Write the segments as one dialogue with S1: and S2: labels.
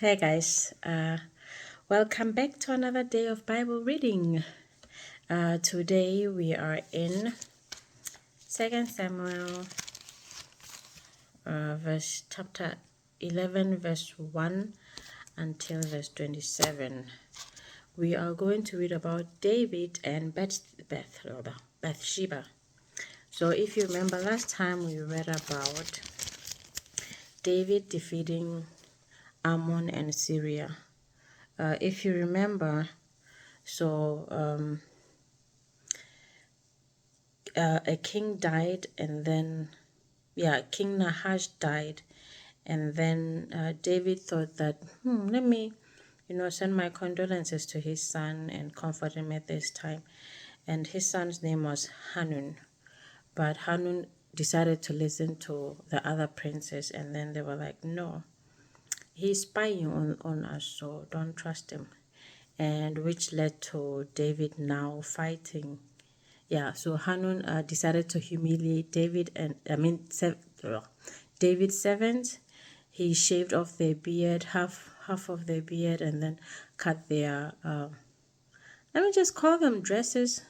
S1: Hey guys, welcome back to another day of Bible reading. Today we are in 2 Samuel, verse chapter 11, verse 1 until verse 27. We are going to read about David and Bathsheba. So if you remember last time we read about David defeating Ammon and Syria. If you remember, a king died, and then King Nahash died, and then David thought that let me send my condolences to his son and comfort him at this time. And his son's name was Hanun, but Hanun decided to listen to the other princes, and then they were like, no, he's spying on us, so don't trust him. And which led to David now fighting. So Hanun decided to humiliate David, and David's servants. He shaved off their beard, half of their beard, and then cut their let me just call them dresses.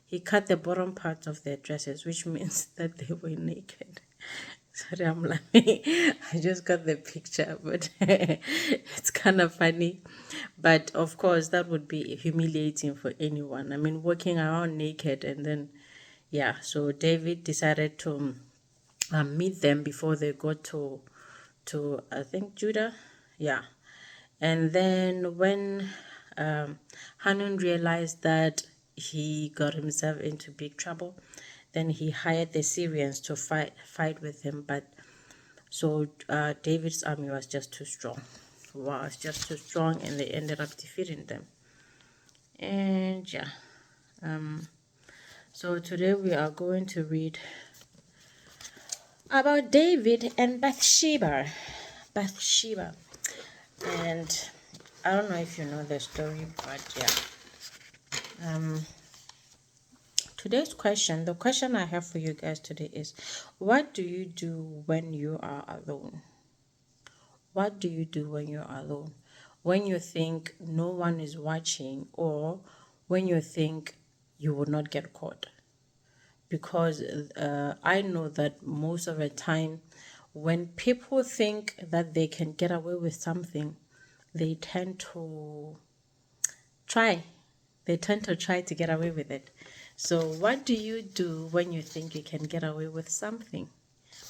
S1: He cut the bottom part of their dresses, which means that they were naked. Sorry, I'm laughing. I just got the picture, but it's kind of funny. But of course, that would be humiliating for anyone. I mean, walking around naked, and then, so David decided to meet them before they got to I think Judah. Yeah. And then when Hanun realized that he got himself into big trouble, then he hired the Syrians to fight with him. But so David's army was just too strong. And they ended up defeating them. And so today we are going to read about David and Bathsheba. And I don't know if you know the story, but today's question, the question I have for you guys today is, what do you do when you are alone? What do you do when you're alone? When you think no one is watching, or when you think you will not get caught? Because I know that most of the time, when people think that they can get away with something, they tend to try. They tend to try to get away with it. So what do you do when you think you can get away with something?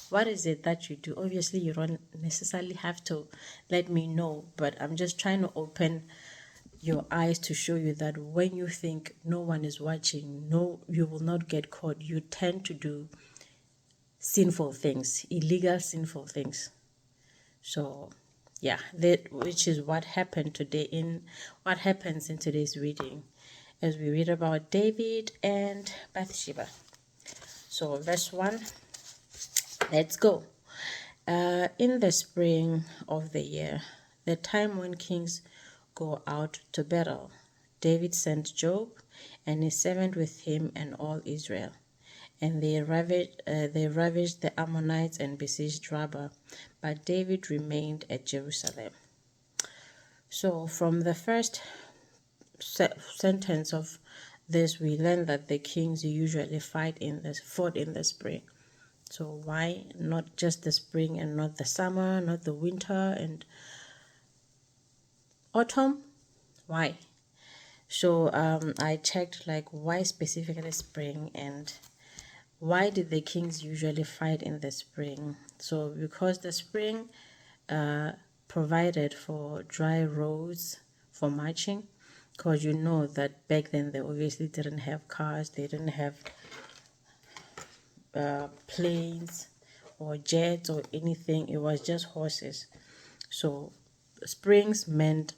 S1: What is it that you do? Obviously, you don't necessarily have to let me know, but I'm just trying to open your eyes to show you that when you think no one is watching, no, you will not get caught, you tend to do sinful things, illegal sinful things. So that which is what happened today what happens in today's reading as we read about David and Bathsheba. So verse 1, let's go. In the spring of the year, the time when kings go out to battle, David sent Joab and his servant with him and all Israel. And they ravaged the Ammonites and besieged Rabbah, but David remained at Jerusalem. So from the first sentence of this, we learn that the kings usually fought in the spring. So why not just the spring and not the summer, not the winter and autumn? Why? So I checked, like, why specifically spring, and why did the kings usually fight in the spring? So because the spring provided for dry roads for marching, because you know that back then they obviously didn't have cars, they didn't have planes or jets or anything. It was just horses. So springs meant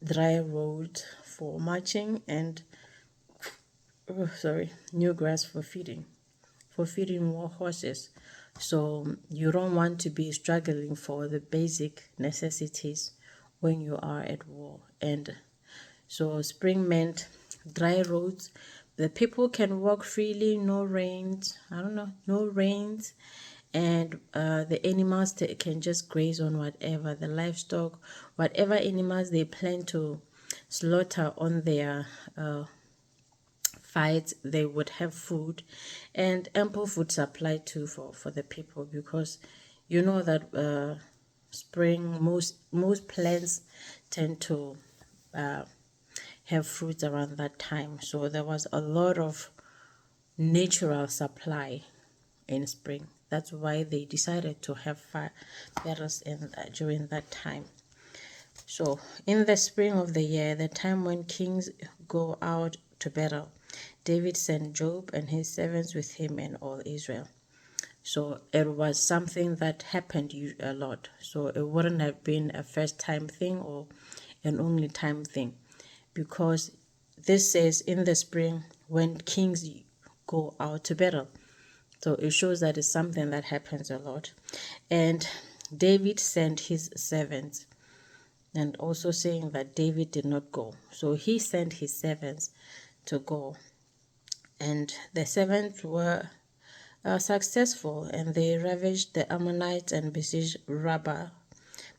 S1: dry road for marching and new grass for feeding more horses. So you don't want to be struggling for the basic necessities when you are at war. And so spring meant dry roads. The people can walk freely, no rains, and the animals can just graze on whatever, the livestock, whatever animals they plan to slaughter on their fights, they would have food, and ample food supply too for the people, because you know that spring, most plants tend to have fruits around that time. So there was a lot of natural supply in spring. That's why they decided to have fire battles during that time. So in the spring of the year, the time when kings go out to battle, David sent Job and his servants with him and all Israel. So it was something that happened a lot. So it wouldn't have been a first time thing or an only time thing, because this says in the spring when kings go out to battle. So it shows that it's something that happens a lot. And David sent his servants, and also saying that David did not go. So he sent his servants to go. And the servants were successful, and they ravaged the Ammonites and besieged Rabbah.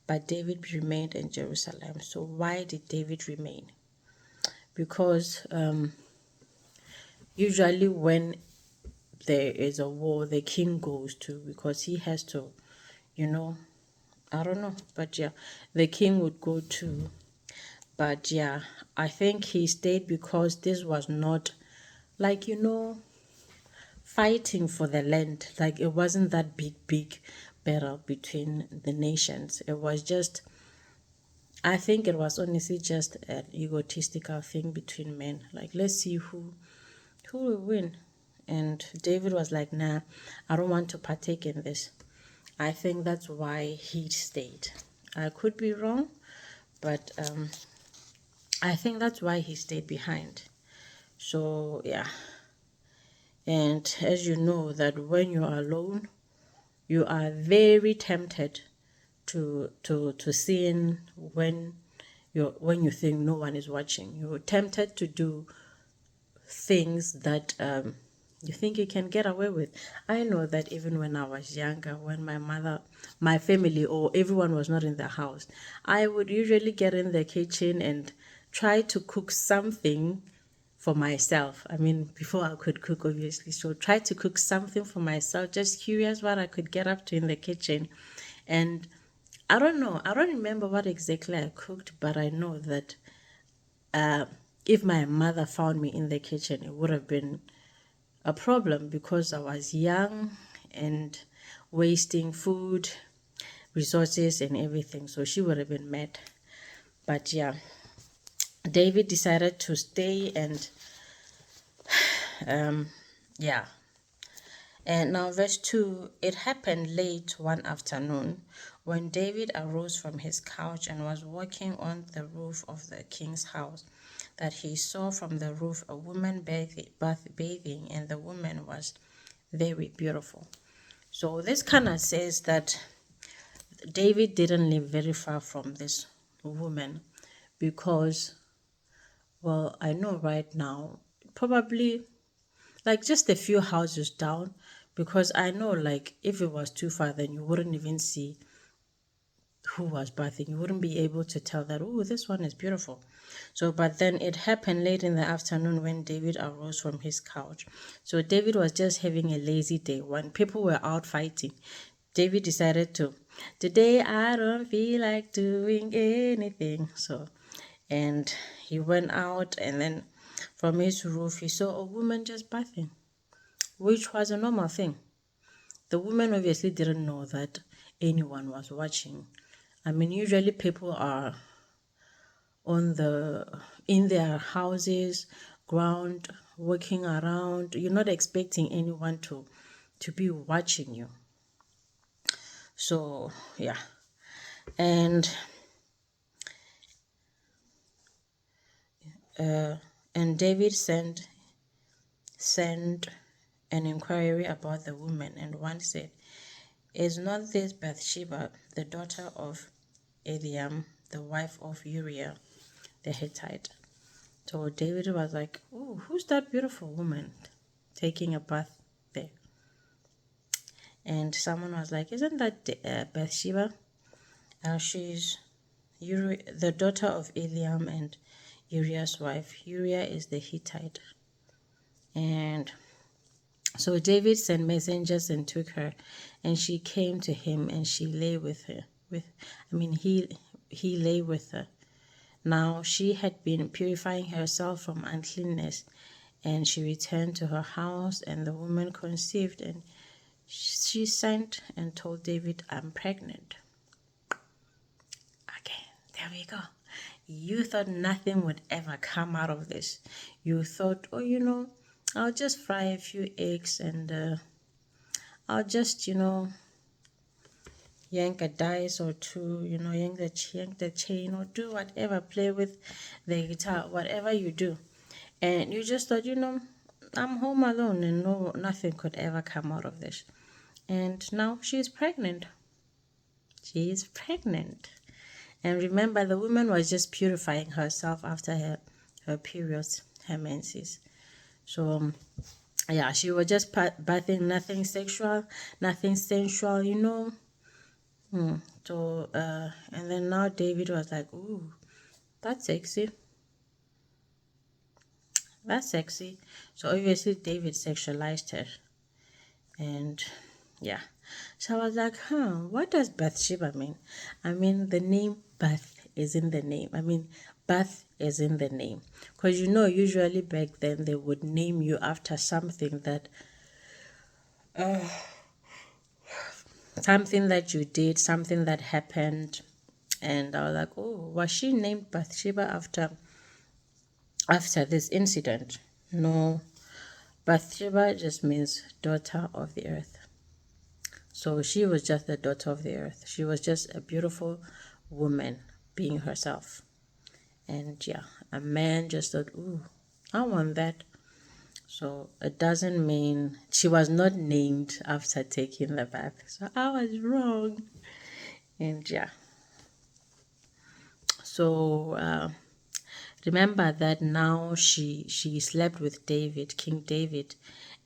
S1: But David remained in Jerusalem. So why did David remain? Because usually when there is a war, the king goes to, because he has to, I don't know, but yeah, the king would go too. But yeah, I think he stayed because this was not like, fighting for the land. Like, it wasn't that big battle between the nations. It was just, I think it was honestly just an egotistical thing between men. Like, let's see who will win. And David was like, nah, I don't want to partake in this. I think that's why he stayed. I could be wrong, but I think that's why he stayed behind. So yeah. And as you know, that when you are alone, you are very tempted to sin when you think no one is watching. You're tempted to do things that you think you can get away with. I know that even when I was younger, when my family, or everyone was not in the house, I would usually get in the kitchen and try to cook something for myself. I mean, before I could cook, obviously. So try to cook something for myself, just curious what I could get up to in the kitchen. And I don't know, I don't remember what exactly I cooked, but I know that if my mother found me in the kitchen, it would have been a problem, because I was young and wasting food, resources, and everything. So she would have been mad. But yeah, David decided to stay, and yeah. And now, verse 2, it happened late one afternoon when David arose from his couch and was walking on the roof of the king's house, that he saw from the roof a woman bathing, and the woman was very beautiful. So this kind of says that David didn't live very far from this woman, because, well, I know right now, probably like just a few houses down, because I know, like, if it was too far, then you wouldn't even see who was bathing. You wouldn't be able to tell that, oh, this one is beautiful. So, but then it happened late in the afternoon when David arose from his couch. So David was just having a lazy day. When people were out fighting, David decided today I don't feel like doing anything. So, and he went out, and then from his roof, he saw a woman just bathing, which was a normal thing. The woman obviously didn't know that anyone was watching. I mean, usually people are in their houses, ground, walking around. You're not expecting anyone to be watching you. So yeah. And David sent an inquiry about the woman, and one said, is not this Bathsheba, the daughter of Eliam, the wife of Uriah the Hittite? So David was like, oh, who's that beautiful woman taking a bath there? And someone was like, isn't that Bathsheba? She's the daughter of Eliam and Uriah's wife. Uriah is the Hittite. And so David sent messengers and took her, and she came to him, and she lay with her. He lay with her. Now she had been purifying herself from uncleanness, and she returned to her house, and the woman conceived, and she sent and told David, I'm pregnant. Okay, there we go. You thought nothing would ever come out of this. You thought, oh, I'll just fry a few eggs and I'll just, yank a dice or two, yank the chain or do whatever, play with the guitar, whatever you do. And you just thought, I'm home alone and nothing could ever come out of this. And now she's pregnant. She is pregnant. And remember, the woman was just purifying herself after her periods, her menses. So, yeah, she was just bathing, nothing sexual, nothing sensual, So, and then now David was like, ooh, that's sexy. That's sexy. So obviously David sexualized her. And yeah. So I was like, what does Bathsheba mean? The name Bath is in the name. Bath is in the name. Because usually back then they would name you after something that you did, something that happened. And I was like, oh, was she named Bathsheba after this incident? No. Bathsheba just means daughter of the earth. So she was just the daughter of the earth. She was just a beautiful woman being herself. And yeah, a man just thought, ooh, I want that. So it doesn't mean she was not named after taking the bath. So I was wrong. And yeah. So remember that now she slept with David, King David,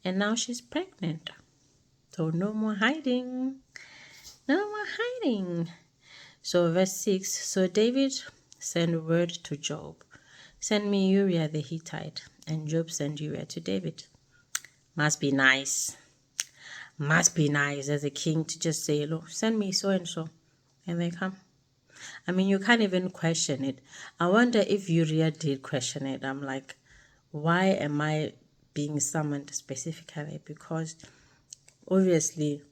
S1: and now she's pregnant. So no more hiding. No more hiding. So verse 6, so David sent word to Job, send me Uriah the Hittite. And Job sent Uriah to David. Must be nice. Must be nice as a king to just say, look, send me so and so. And they come. You can't even question it. I wonder if Uriah did question it. I'm like, why am I being summoned specifically? Because obviously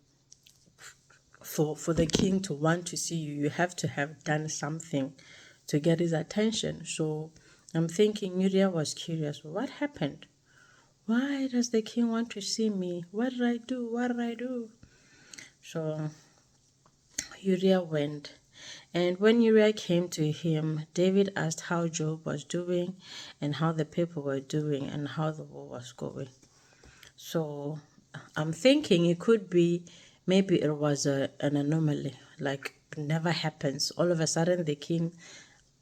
S1: for the king to want to see you, you have to have done something to get his attention. So I'm thinking Uriah was curious. What happened? Why does the king want to see me? What did I do? What did I do? So Uriah went. And when Uriah came to him, David asked how Job was doing and how the people were doing and how the war was going. So I'm thinking it could be maybe it was an anomaly, like it never happens. All of a sudden the king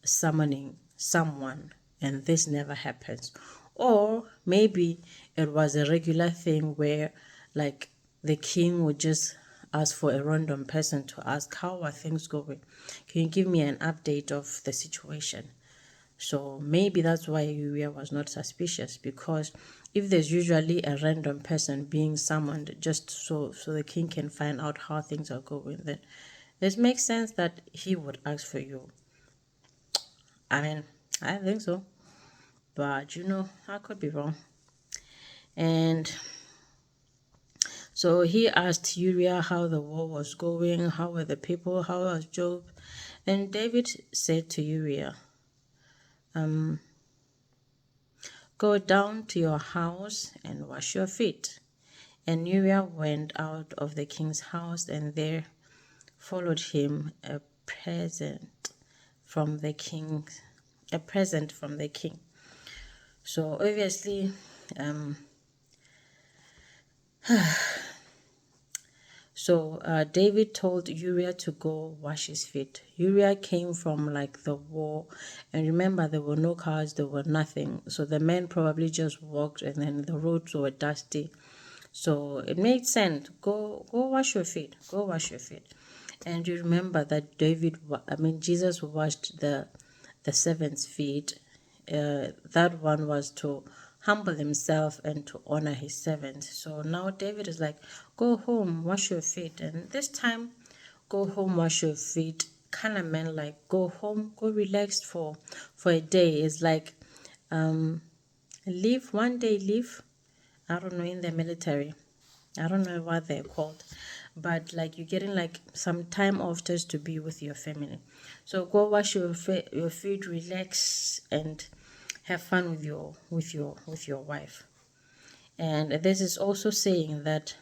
S1: summoning someone and this never happens. Or maybe it was a regular thing where like the king would just ask for a random person to ask, how are things going? Can you give me an update of the situation? So maybe that's why Uriah was not suspicious, because if there's usually a random person being summoned just so the king can find out how things are going, then this makes sense that he would ask for you. I think so. But I could be wrong. And so he asked Uriah how the war was going, how were the people, how was Job. And David said to Uriah, go down to your house and wash your feet. And Uriah went out of the king's house, and there followed him a present from the king. So obviously, David told Uriah to go wash his feet. Uriah came from like the war, and remember there were no cars, there were nothing. So the men probably just walked, and then the roads were dusty. So it made sense. Go wash your feet. Go wash your feet. And you remember that Jesus washed the servant's feet. That one was to humble himself and to honor his servant. So now David is like, go home, wash your feet. And this time, go home, wash your feet kind of meant like go home, go relax for a day. It's like leave, one day leave. I don't know, in the military. I don't know what they're called, but like you're getting like some time off just to be with your family. So go wash your feet, relax, and have fun with your wife. And this is also saying that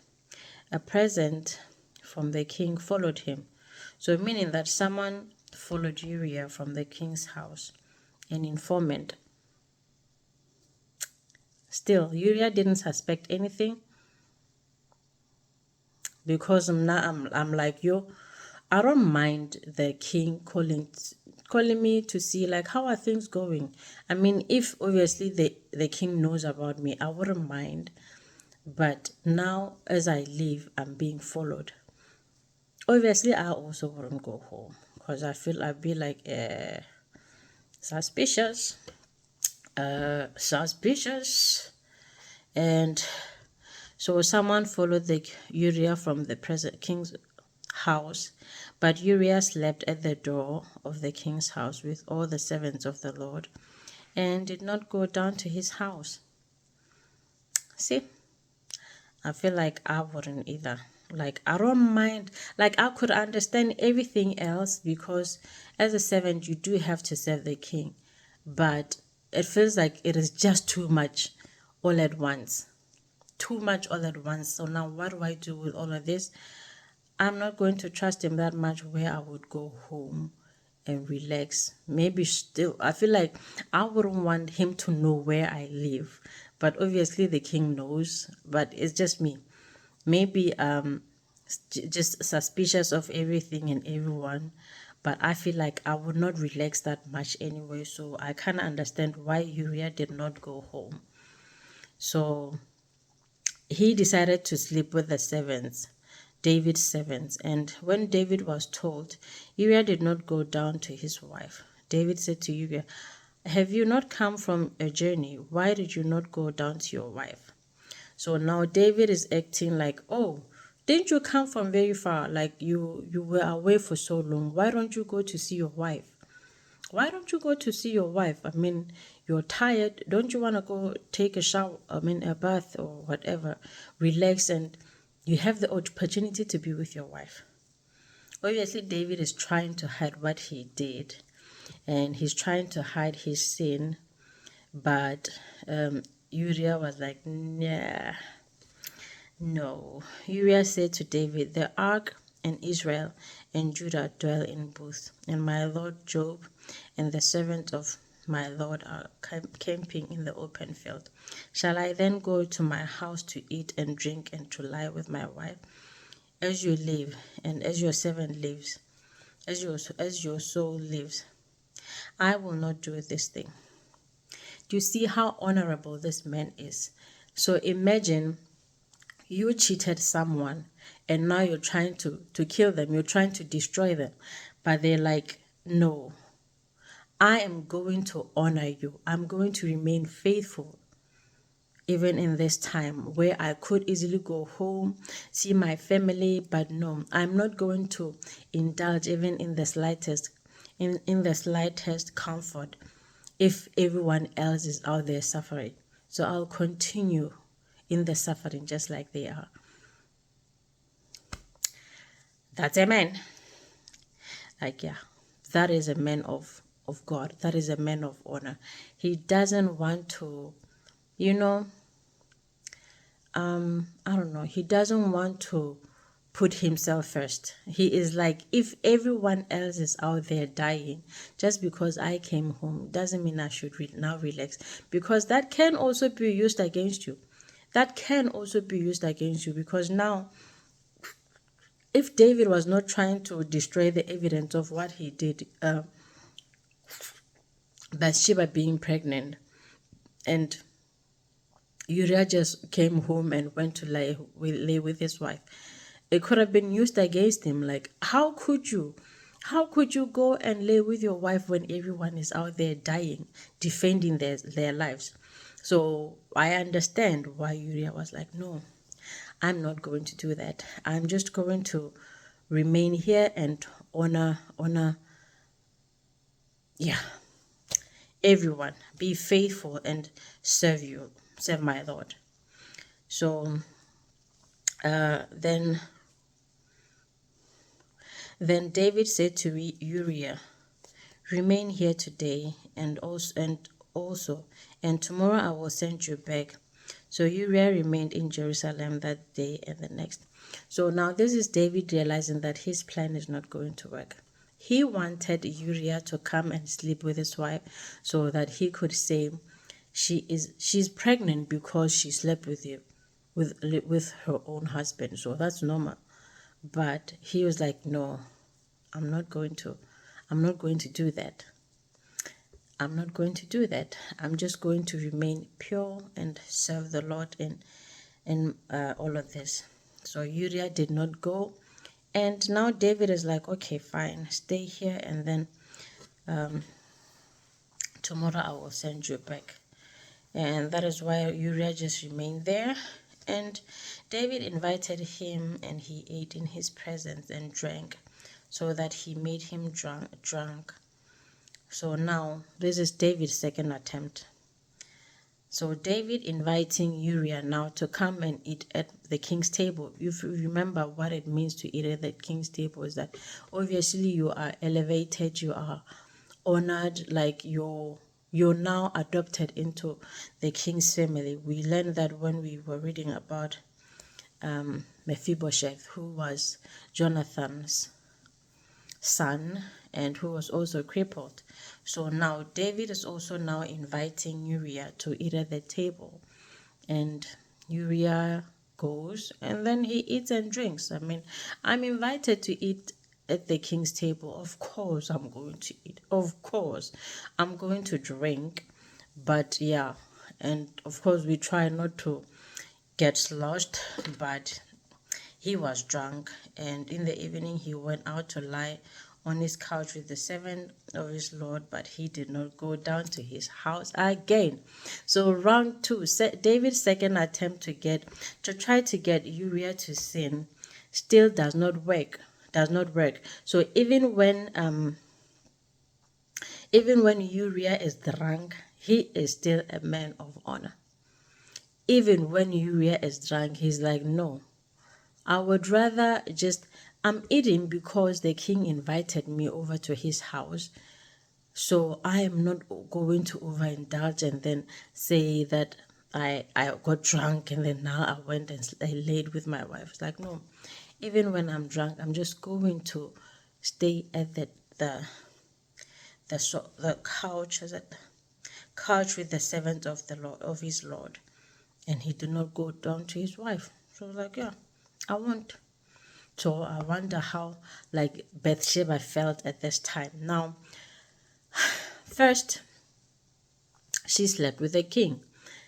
S1: a present from the king followed him. So meaning that someone followed Uriah from the king's house, an informant. Still, Uriah didn't suspect anything because I'm like, yo, I don't mind the king calling me to see like how are things going. I mean, if obviously the king knows about me, I wouldn't mind. But now as I leave, I'm being followed. Obviously, I also wouldn't go home because I feel I'd be like suspicious, suspicious, and so someone followed the Uriah from the present king's house, but Uriah slept at the door of the king's house with all the servants of the Lord, and did not go down to his house. See, I feel like I wouldn't either. Like, I don't mind. Like, I could understand everything else because as a servant, you do have to serve the king. But it feels like it is just too much all at once. Too much all at once. So now what do I do with all of this? I'm not going to trust him that much where I would go home and relax. Maybe still, I feel like I wouldn't want him to know where I live. But obviously the king knows, but it's just me. Maybe just suspicious of everything and everyone. But I feel like I would not relax that much anyway. So I kind of understand why Uriah did not go home. So he decided to sleep with the servants, David's servants. And when David was told, Uriah did not go down to his wife. David said to Uriah, have you not come from a journey? Why did you not go down to your wife? So now David is acting like, oh, didn't you come from very far? Like you were away for so long. Why don't you go to see your wife? Why don't you go to see your wife? I mean, you're tired. Don't you want to go take a shower? I mean, a bath or whatever. Relax, and you have the opportunity to be with your wife. Obviously, David is trying to hide what he did, and he's trying to hide his sin. But Uriah was like, nah, no. Uriah said to David, the ark and Israel and Judah dwell in booths, and my lord Job and the servant of my lord are camping in the open field. Shall I then go to my house to eat and drink and to lie with my wife? As you live, and as your servant lives, as your soul lives, I will not do this thing. Do you see how honorable this man is? So imagine you cheated someone and now you're trying to kill them, you're trying to destroy them, but they're like, no, I am going to honor you, I'm going to remain faithful even in this time where I could easily go home, see my family, but no, I'm not going to indulge even in the slightest in the slightest comfort if everyone else is out there suffering. So I'll continue in the suffering just like they are. That's a man. Like, yeah, that is a man of God. That is a man of honor. He doesn't want to, you know, I don't know. He doesn't want to put himself first. He is like, if everyone else is out there dying, just because I came home, doesn't mean I should now relax. Because that can also be used against you. That can also be used against you because now, if David was not trying to destroy the evidence of what he did, Bathsheba being pregnant, and Uriah just came home and went to lay with his wife. It could have been used against him. Like, how could you? How could you go and lay with your wife when everyone is out there dying, defending their lives? So I understand why Uriah was like, no, I'm not going to do that. I'm just going to remain here and honor, yeah, everyone. Be faithful and serve my Lord. So then David said to Uriah, remain here today and tomorrow I will send you back. So Uriah remained in Jerusalem that day and the next. So now this is David realizing that his plan is not going to work. He wanted Uriah to come and sleep with his wife so that he could say she's pregnant because she slept with you with her own husband. So that's normal. But he was like, no, I'm not going to do that. I'm not going to do that. I'm just going to remain pure and serve the Lord in all of this. So Uriah did not go. And now David is like, okay, fine, stay here, and then tomorrow I will send you back. And that is why Uriah just remained there. And David invited him, and he ate in his presence and drank, so that he made him drunk. So now this is David's second attempt. So David inviting Uriah now to come and eat at the king's table. If you remember what it means to eat at the king's table, is that obviously you are elevated, you are honored, like you're now adopted into the king's family. We learned that when we were reading about Mephibosheth, who was Jonathan's son and who was also crippled. So now David is also now inviting Uriah to eat at the table, and Uriah goes and then he eats and drinks. I mean, I'm invited to eat at the king's table. Of course I'm going to eat. Of course I'm going to drink. But yeah, and of course we try not to get sloshed, but he was drunk, and in the evening he went out to lie on his couch with the servant of his Lord, but he did not go down to his house again. So round two, David's second attempt to try to get Uriah to sin still does not work. So even when Uriah is drunk, he is still a man of honor. Even when Uriah is drunk, he's like, no, I would rather just, I'm eating because the king invited me over to his house. So I am not going to overindulge and then say that I got drunk and then now I went and I laid with my wife. It's like, no, even when I'm drunk, I'm just going to stay at the couch, couch with the servant of the Lord, of his Lord. And he did not go down to his wife. So I was like, yeah, I won't. So I wonder how like Bathsheba felt at this time. Now, first, she slept with the king.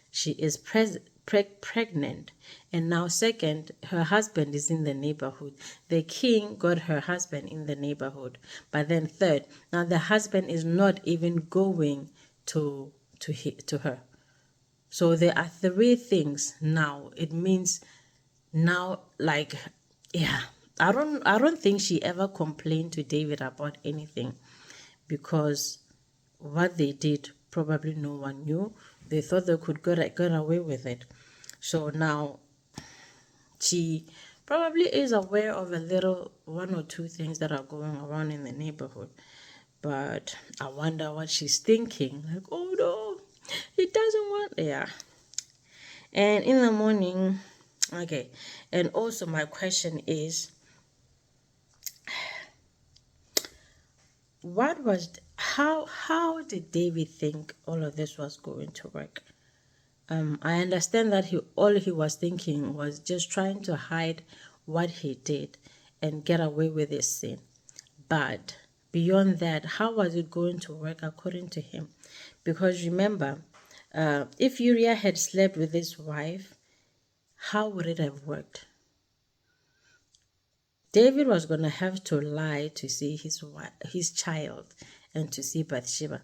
S1: She is pregnant. And now second, her husband is in the neighborhood. The king got her husband in the neighborhood. But then third, now the husband is not even going to her. So there are three things now. It means now, like, yeah, I don't think she ever complained to David about anything, because what they did probably no one knew. They thought they could get away with it. So now she probably is aware of a little one or two things that are going around in the neighborhood. But I wonder what she's thinking. Like, oh no, he doesn't want, yeah. And in the morning, okay. And also my question is, how did David think all of this was going to work? I understand that all he was thinking was just trying to hide what he did and get away with his sin. But beyond that, how was it going to work according to him? Because remember, If Uriah had slept with his wife, how would it have worked? David was going to have to lie to see his child and to see Bathsheba.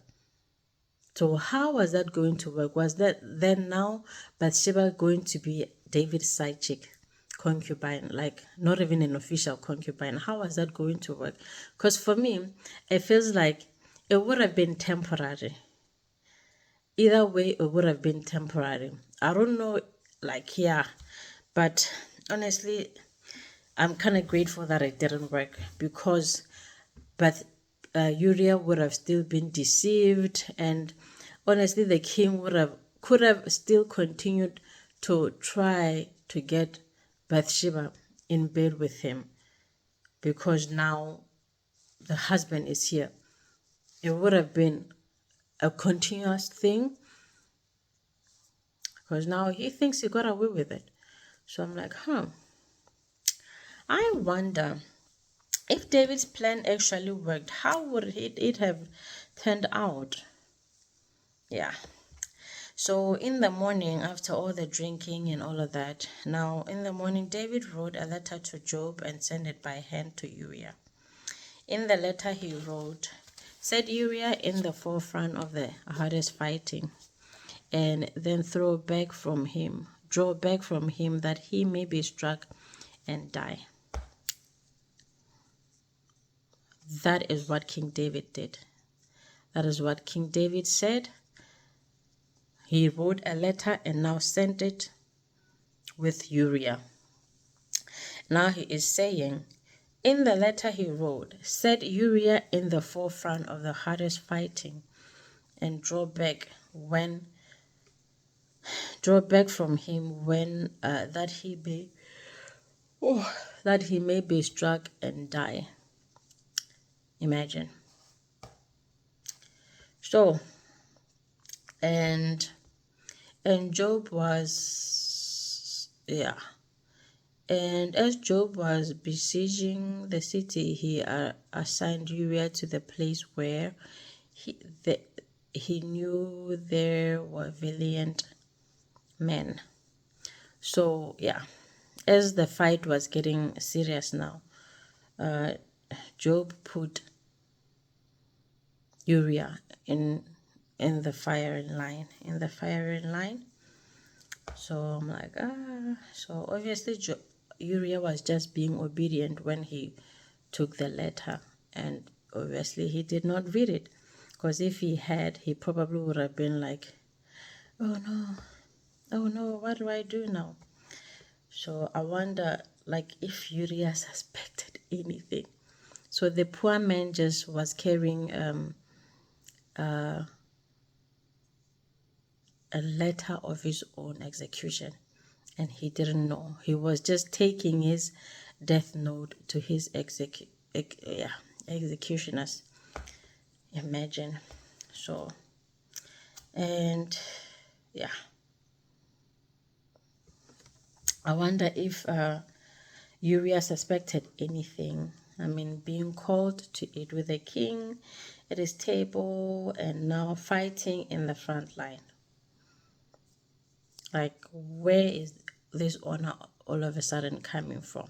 S1: So how was that going to work? Was that then now Bathsheba going to be David's side chick, concubine, like not even an official concubine? How was that going to work? Because for me, it feels like it would have been temporary. Either way, it would have been temporary. I don't know, like, yeah, but honestly, I'm kind of grateful that it didn't work because, but Uriah would have still been deceived, and honestly, the king could have still continued to try to get Bathsheba in bed with him because now the husband is here. It would have been a continuous thing because now he thinks he got away with it. So I'm like, I wonder if David's plan actually worked, how would it have turned out? Yeah. So in the morning, after all the drinking and all of that, now in the morning, David wrote a letter to Job and sent it by hand to Uriah. In the letter he wrote, set Uriah in the forefront of the hardest fighting, and then draw back from him that he may be struck and die. That is what King David did. That is what King David said. He wrote a letter and now sent it with Uriah. Now he is saying, in the letter he wrote, set Uriah in the forefront of the hardest fighting and draw back from him when that he may be struck and die. Imagine. So, and Job was, yeah. And as Job was besieging the city, he assigned Uriah to the place where he knew there were valiant men. So, yeah, as the fight was getting serious now, Job put Uriah in the firing line. So I'm like, so obviously Uriah was just being obedient when he took the letter, and obviously he did not read it, because if he had, he probably would have been like, oh no, what do I do now? So I wonder, like, if Uriah suspected anything. So the poor man just was carrying a letter of his own execution, and he didn't know. He was just taking his death note to his executioners. Imagine. So, and yeah, I wonder if Uriah suspected anything. I mean, being called to eat with the king at his table and now fighting in the front line. Like, where is this honor all of a sudden coming from?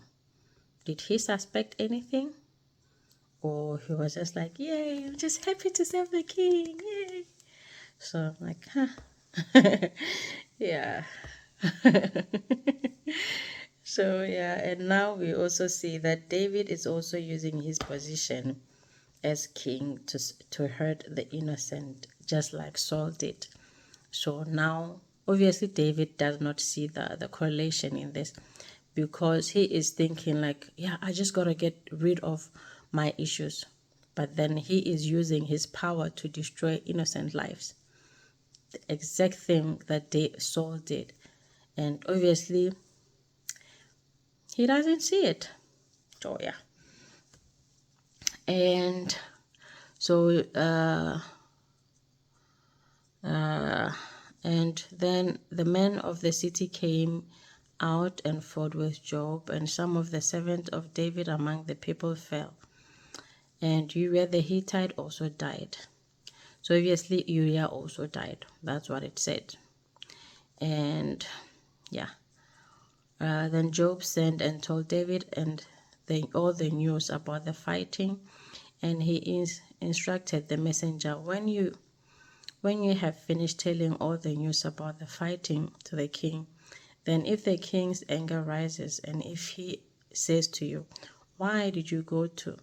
S1: Did he suspect anything? Or he was just like, yay, I'm just happy to serve the king, yay. So I'm like, yeah. So yeah, and now we also see that David is also using his position as king to hurt the innocent, just like Saul did. So now, obviously, David does not see the correlation in this, because he is thinking like, yeah, I just got to get rid of my issues. But then he is using his power to destroy innocent lives. The exact thing that Saul did. And obviously, he doesn't see it. So, yeah. And so, and then the men of the city came out and fought with Job, and some of the servants of David among the people fell. And Uriah the Hittite also died. So obviously Uriah also died. That's what it said. And yeah, then Job sent and told David and all the news about the fighting, and he instructed the messenger, when you have finished telling all the news about the fighting to the king, then if the king's anger rises, and if he says to you, why did you go to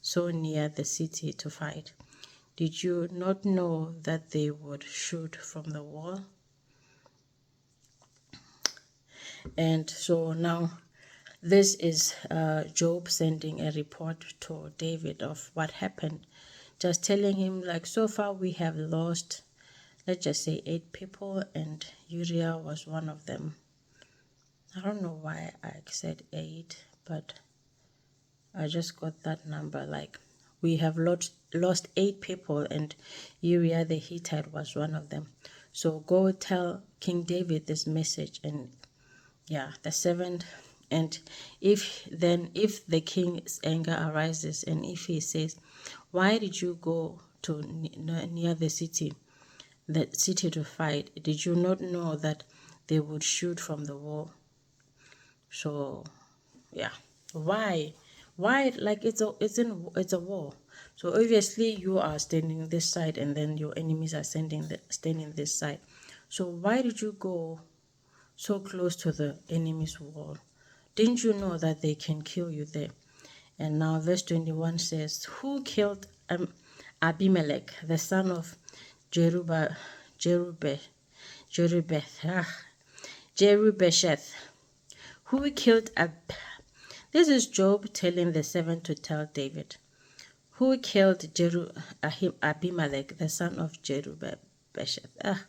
S1: so near the city to fight? Did you not know that they would shoot from the wall? And so now this is Job sending a report to David of what happened, just telling him, like, so far we have lost, let's just say 8 people, and Uriah was one of them. I don't know why I said 8, but I just got that number. Like, we have lost 8 people, and Uriah the Hittite was one of them. So go tell King David this message, and yeah, the 7th. And if the king's anger arises, and if he says, why did you go to near the city to fight? Did you not know that they would shoot from the wall? So yeah, why like it's a war. So obviously you are standing this side, and then your enemies are standing this side. So why did you go so close to the enemy's wall? Didn't you know that they can kill you there? And now verse 21 says, who killed Abimelech, the son of Jerubbaal, Jerubesheth? Who killed This is Job telling the servant to tell David. Who killed Abimelech, the son of Jerubesheth?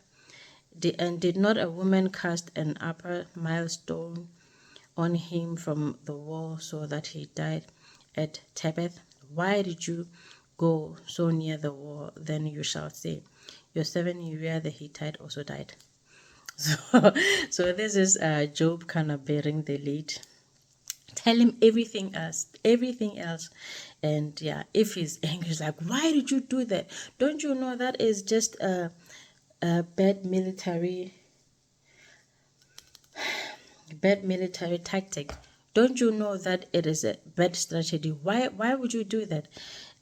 S1: And did not a woman cast an upper milestone on him from the wall, so that he died at Tebeth? Why did you go so near the wall? Then you shall say, your servant Uriah the Hittite also died. So this is Job kind of bearing the lead. Tell him everything else. And yeah, if he's angry, he's like, why did you do that? Don't you know that is just a bad military tactic? Don't you know that it is a bad strategy? Why would you do that?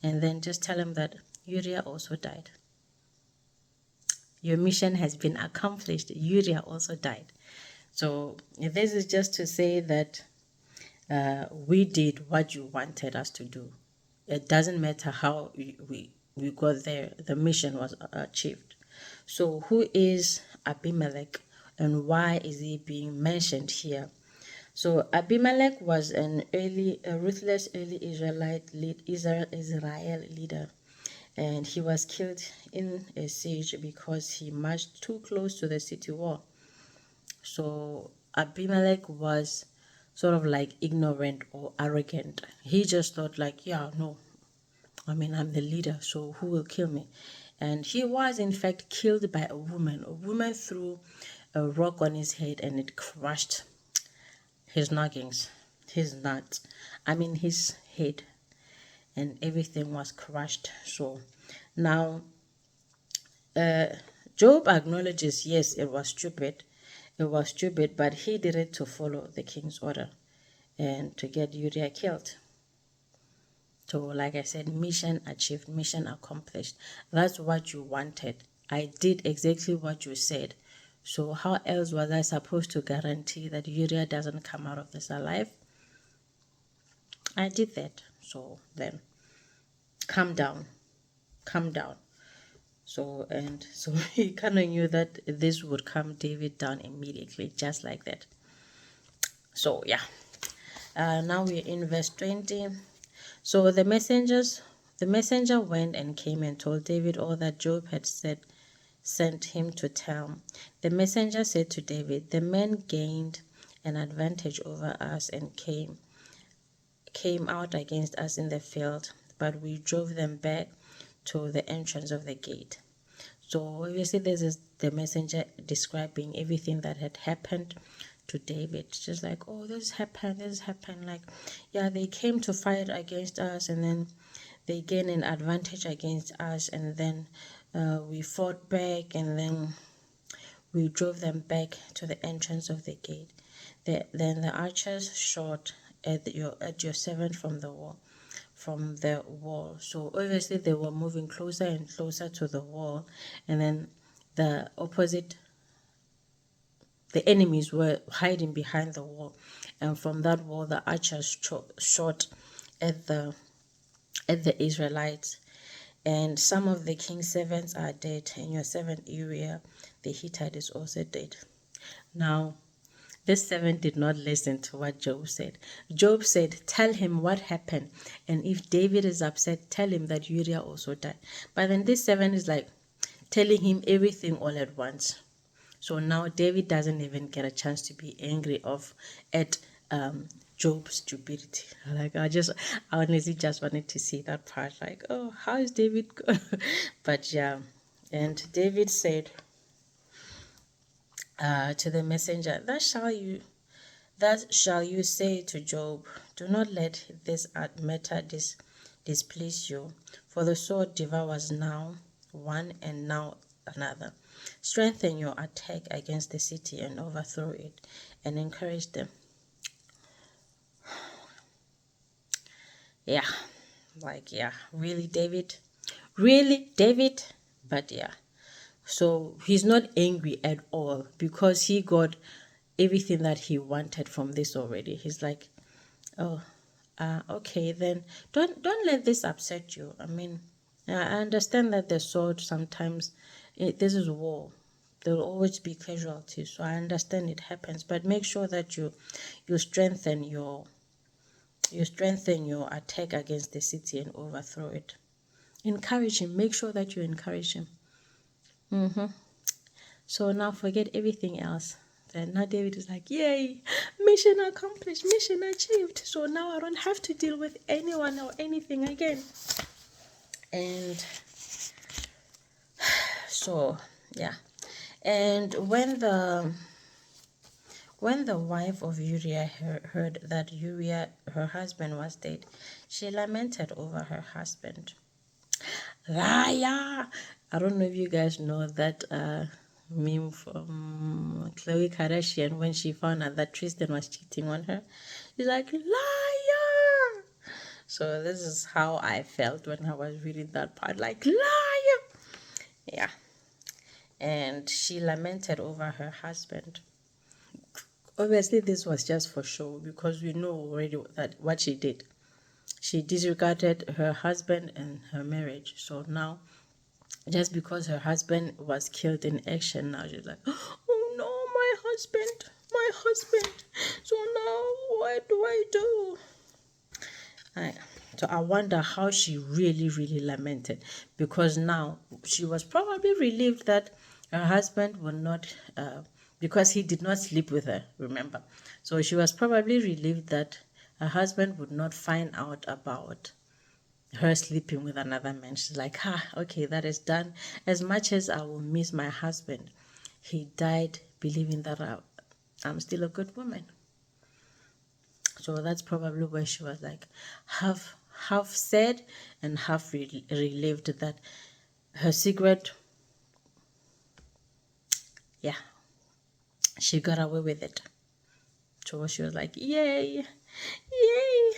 S1: And then just tell him that Uriah also died. Your mission has been accomplished. Uriah also died. So this is just to say that we did what you wanted us to do. It doesn't matter how we got there. The mission was achieved. So who is Abimelech, and why is he being mentioned here? So Abimelech was a ruthless early Israel leader, and he was killed in a siege because he marched too close to the city wall. So Abimelech was sort of like ignorant or arrogant. He just thought like, yeah, no, I mean, I'm the leader, so who will kill me? And he was in fact killed by a woman. A woman threw a rock on his head, and it crushed his noggins, his nuts, his head, and everything was crushed. So now Job acknowledges, yes, it was stupid, but he did it to follow the king's order and to get Uriah killed. So like I said, mission achieved, mission accomplished. That's what you wanted. I did exactly what you said. So how else was I supposed to guarantee that Uriah doesn't come out of this alive? I did that. So then calm down. So he kind of knew that this would calm David down immediately, just like that. So yeah, now we're in verse 20. So the messenger went and came and told David all that Job had sent him to tell. The messenger said to David, the men gained an advantage over us and came out against us in the field, but we drove them back to the entrance of the gate. So obviously this is the messenger describing everything that had happened to David. Just like, oh, this happened. Like, yeah, they came to fight against us, and then they gained an advantage against us, and then We fought back, and then we drove them back to the entrance of the gate. Then the archers shot at your servant from the wall. So obviously they were moving closer and closer to the wall, and then the opposite the enemies were hiding behind the wall, and from that wall the archers shot at the Israelites. And some of the king's servants are dead, and your servant Uriah the Hittite is also dead. Now this servant did not listen to what Job said. Job said, tell him what happened, and if David is upset, tell him that Uriah also died. But then this servant is like telling him everything all at once. So now David doesn't even get a chance to be angry at Job's stupidity. Like I honestly just wanted to see that part. Like, oh, how is David? But yeah, and David said to the messenger, Thus shall you say to Job, do not let this matter displease you, for the sword devours now one and now another. Strengthen your attack against the city and overthrow it, and encourage them. Yeah, really, David? Really, David? But yeah. So he's not angry at all because he got everything that he wanted from this already. He's like, oh, okay, then don't let this upset you. I mean, I understand that the sword sometimes, this is war. There will always be casualties, so I understand it happens. But make sure that you strengthen your attack against the city and overthrow it. Encourage him. Make sure that you encourage him. So now forget everything else. Then now David is like, yay, mission accomplished, mission achieved. So now I don't have to deal with anyone or anything again. And so yeah. And when the wife of Uriah heard that Uriah, her husband, was dead, she lamented over her husband. Liar! I don't know if you guys know that meme from Khloe Kardashian when she found out that Tristan was cheating on her. She's like, liar! So this is how I felt when I was reading that part, like, liar! Yeah. And she lamented over her husband. Obviously, this was just for show because we know already that what she did. She disregarded her husband and her marriage. So now, just because her husband was killed in action, now she's like, oh no, my husband. So now, what do I do? So I wonder how she really, really lamented, because now she was probably relieved that her husband would not, because he did not sleep with her, remember. So she was probably relieved that her husband would not find out about her sleeping with another man. She's like, okay, that is done. As much as I will miss my husband, he died believing that I'm still a good woman. So that's probably where she was like half sad and half relieved that her secret, yeah, she got away with it. So she was like, yay, yay.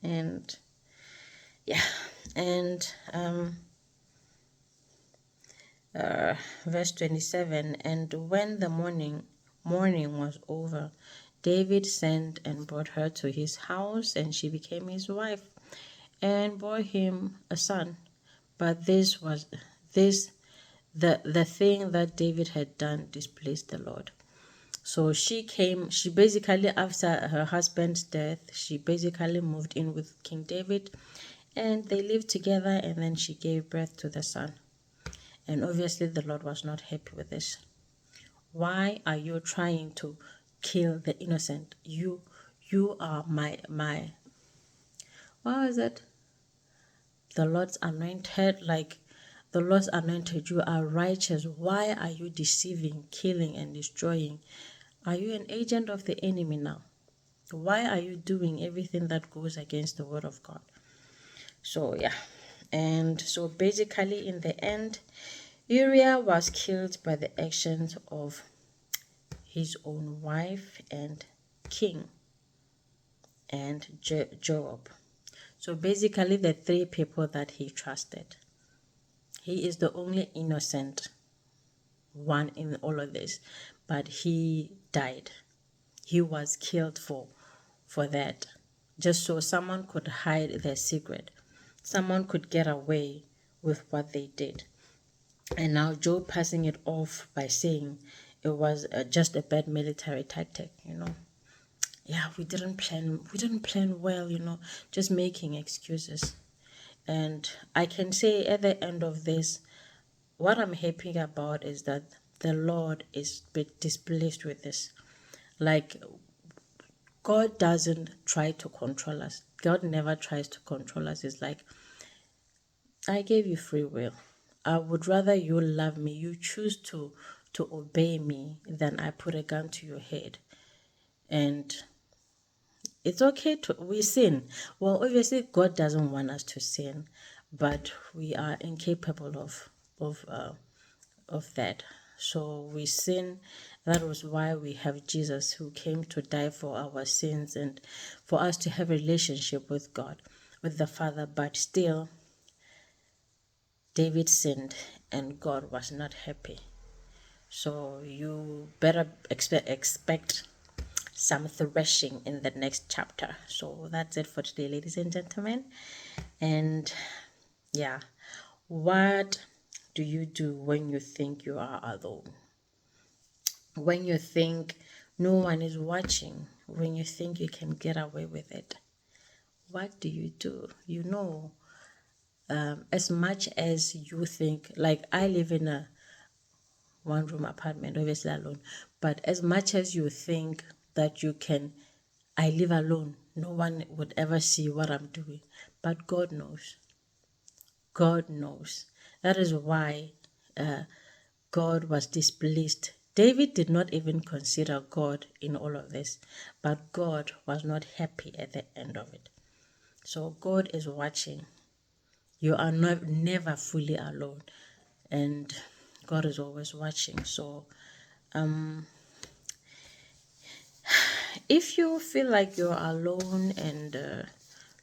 S1: And yeah, and verse 27, and when the morning was over, David sent and brought her to his house, and she became his wife, and bore him a son. But the thing that David had done displeased the Lord. So she basically, after her husband's death, she basically moved in with King David, and they lived together, and then she gave birth to the son. And obviously the Lord was not happy with this. Why are you trying to kill the innocent? You are my what was it? The Lord's anointed, like the Lord's anointed, you are righteous. Why are you deceiving, killing, and destroying? Are you an agent of the enemy now? Why are you doing everything that goes against the word of God? So yeah. And so basically in the end, Uriah was killed by the actions of his own wife and king and Joab. So basically, the three people that he trusted. He is the only innocent one in all of this, but he died. He was killed for that, just so someone could hide their secret. Someone could get away with what they did. And now Job passing it off by saying it was just a bad military tactic, Yeah, we didn't plan well, just making excuses. And I can say at the end of this, what I'm happy about is that the Lord is displeased with this. Like, God doesn't try to control us. God never tries to control us. It's like, I gave you free will. I would rather you love me, you choose to obey me, than I put a gun to your head. And it's okay to we sin. Well, obviously God doesn't want us to sin, but we are incapable of that. So we sin. That was why we have Jesus, who came to die for our sins and for us to have a relationship with God, with the Father. But still, David sinned and God was not happy. So you better expect some threshing in the next chapter. So that's it for today, ladies and gentlemen. And yeah, what do you do when you think you are alone? When you think no one is watching, when you think you can get away with it, what do you do? As much as you think, like I live in a one room apartment, obviously alone, but as much as you think that you can, I live alone, no one would ever see what I'm doing, but God knows. God knows. That is why God was displeased. David did not even consider God in all of this, but God was not happy at the end of it. So God is watching. You are never fully alone, and God is always watching. So if you feel like you're alone and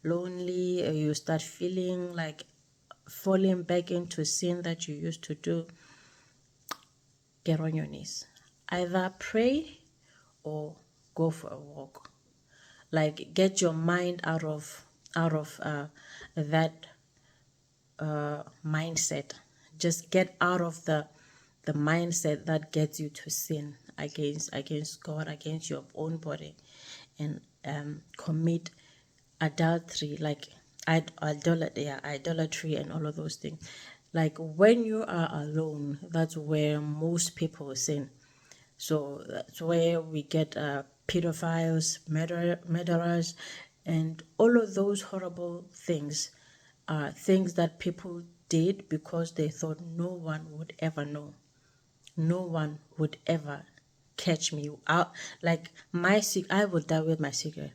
S1: lonely, or you start feeling like falling back into sin that you used to do, get on your knees. Either pray or go for a walk. Like, get your mind out of that mindset. Just get out of the mindset that gets you to sin against God, against your own body, and commit adultery, like idolatry and all of those things. Like, when you are alone, that's where most people sin. So that's where we get pedophiles, murderers, and all of those horrible things are things that people did because they thought no one would ever know. No one would ever catch me out. Like, I would die with my secret.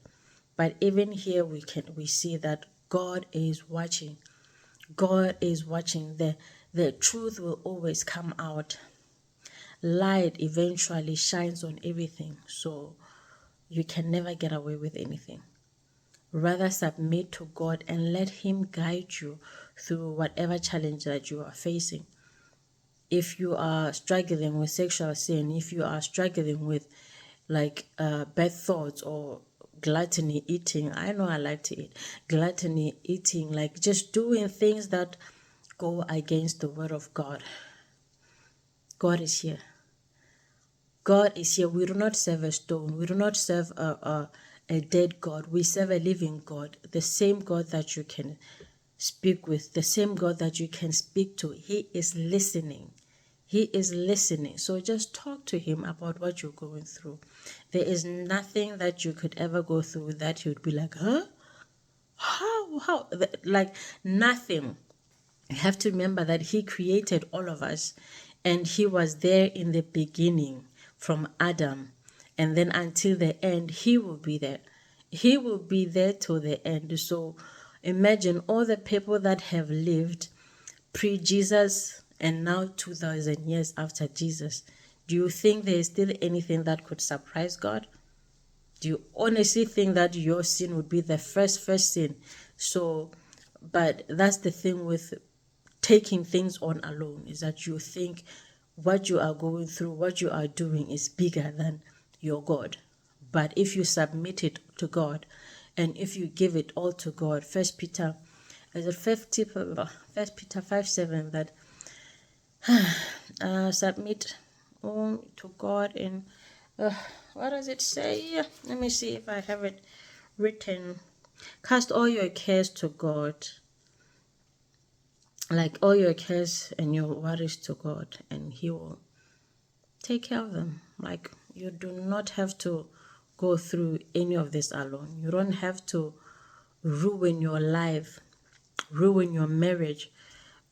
S1: But even here we see that God is watching. God is watching. The truth will always come out. Light eventually shines on everything, so you can never get away with anything. Rather submit to God and let Him guide you through whatever challenge that you are facing. If you are struggling with sexual sin, if you are struggling with bad thoughts or gluttony eating, I know I like to eat, gluttony eating, like just doing things that go against the word of God, God is here. God is here. We do not serve a stone. We do not serve a dead God. We serve a living God, the same God that you can speak with, the same God that you can speak to. He is listening. He is listening. So just talk to Him about what you're going through. There is nothing that you could ever go through that you'd be like, huh? How? Like, nothing. You have to remember that He created all of us, and He was there in the beginning from Adam, and then until the end He will be there. He will be there till the end. So imagine all the people that have lived pre-Jesus and now 2000 years after Jesus, do you think there is still anything that could surprise God? Do you honestly think that your sin would be the first sin? So, but that's the thing with taking things on alone, is that you think what you are going through, what you are doing is bigger than your God. But if you submit it to God, and if you give it all to God, First Peter 5:7, that submit to God in what does it say? Let me see if I have it written. Cast all your cares to God, like all your cares and your worries to God, and He will take care of them. Like, you do not have to go through any of this alone. You don't have to ruin your life, ruin your marriage,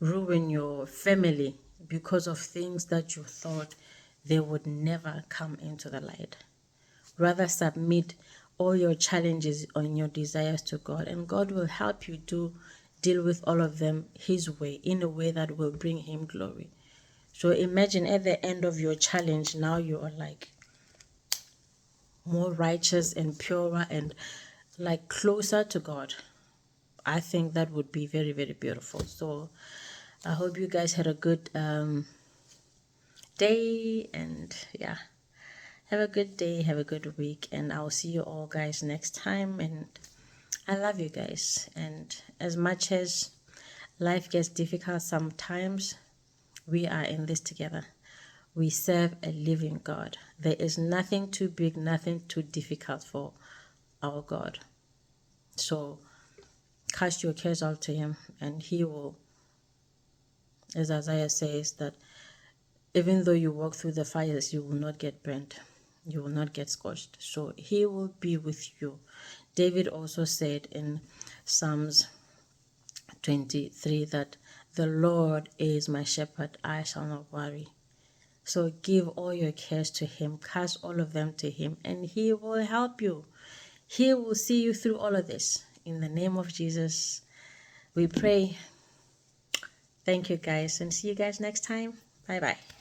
S1: ruin your family because of things that you thought they would never come into the light. Rather, submit all your challenges and your desires to God, and God will help you to deal with all of them His way, in a way that will bring Him glory. So imagine at the end of your challenge, now you are like more righteous and purer and like closer to God. I think that would be very, very beautiful. So I hope you guys had a good day, and yeah, have a good day, have a good week, and I'll see you all guys next time. And I love you guys, and as much as life gets difficult sometimes, we are in this together. We serve a living God. There is nothing too big, nothing too difficult for our God. So cast your cares out to Him, and He will, as Isaiah says, that even though you walk through the fires, you will not get burnt. You will not get scorched. So He will be with you. David also said in Psalms 23 that the Lord is my shepherd, I shall not worry. So give all your cares to Him, cast all of them to Him, and He will help you. He will see you through all of this. In the name of Jesus, we pray. Thank you guys, and see you guys next time. Bye bye.